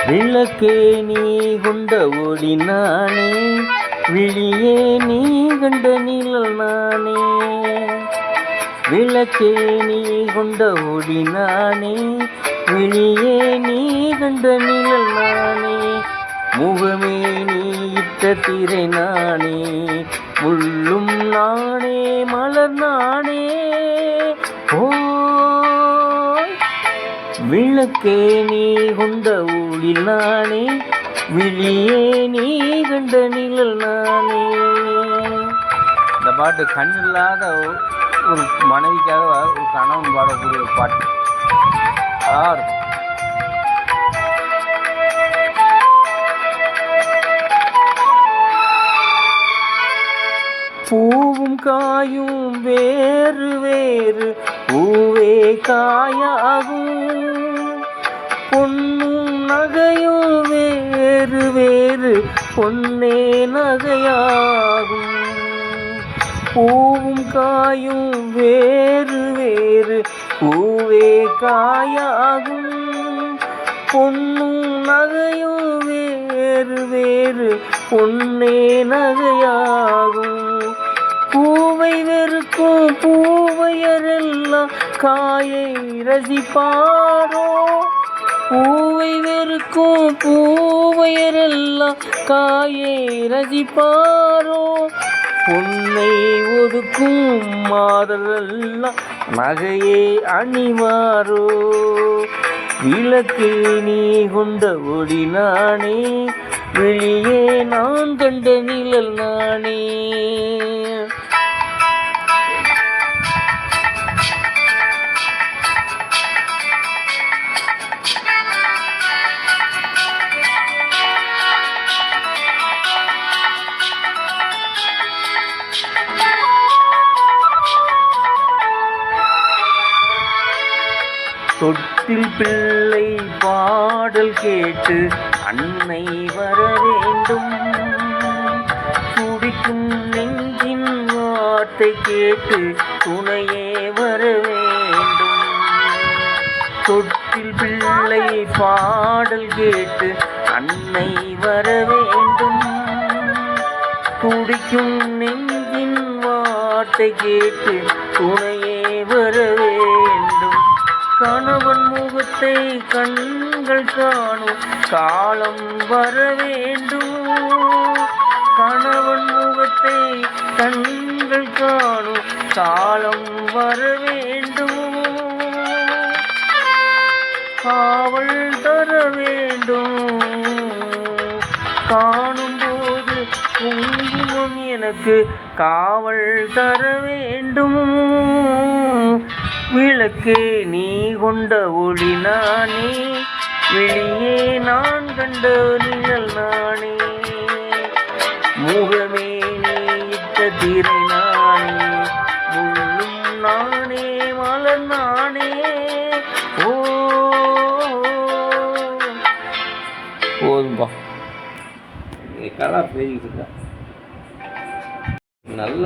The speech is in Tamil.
விளக்கே நீ கொண்ட ஒளி நானே, விழியே நீ கண்ட நிழல் நானே. விளக்கே நீ கொண்ட ஒளி நானே, விழியே நீ கண்ட நிழல் நானே. முகமே நீ இட்ட திரை நானே, முள்ளும் நானே மலர் நானே. ஓ விளக்கே நீ கொண்ட ஒளி நானே, விழியே நீ கண்ட நிழல் நானே. இந்த பாட்டு கண்ணில்லாத ஒரு மனைவிக்காக ஒரு கணவன் பாடக்கூடிய ஒரு பாட்டு. பூவும் காயும் வேறு வேறு, பூவே காயாகும். பொன்னும் நகையும் வேறு வேறு, பொன்னே நகையாகும். பூவும் காயும் வேறு வேறு, பூவே காயாகும். பொன்னும் நகையும் வேறு வேறு, பொன்னே நகையாகும். பூவை வெறுக்கும் பூவையரெல்லாம் காயை ரசிப்பாரோ. பூவை வெறுக்கும் பூவையரெல்லாம் காயை ரசிப்பாரோ. பொன்னை ஒதுக்கும் மாதரெல்லாம் நகையே அணிவாரோ. விளக்கே நீ கொண்ட ஒளி நானே, வெளியே நான் கண்ட நிழல் நானே. தொட்டில் பிள்ளை பாடல் கேட்டு அன்னை வர வேண்டும். துடிக்கும் நெஞ்சின் வார்த்தை கேட்டு துணையே வர வேண்டும். தொட்டில் பிள்ளை பாடல் கேட்டு அன்னை வர வேண்டும். துடிக்கும் நெஞ்சின் வார்த்தை கேட்டு துணையே வர வேண்டும். கணவன் முகத்தை கண்கள் காணும் காலம் வர வேண்டும். கணவன் முகத்தை கண்கள் காணும் காலம் வர வேண்டும். காவல் தர வேண்டும். காணும்போது குங்குமம் எனக்கு காவல் தர வேண்டும். விளக்கே நீ கொண்ட ஒளி நானே, வெளியே நான் கண்ட நிழல் நானே. முகமே நீ இட்ட திரை நானே, முள்ளும் நானே மலர் நானே. ஓ போதும்பா, கலா பேசிக்கிட்டு நல்ல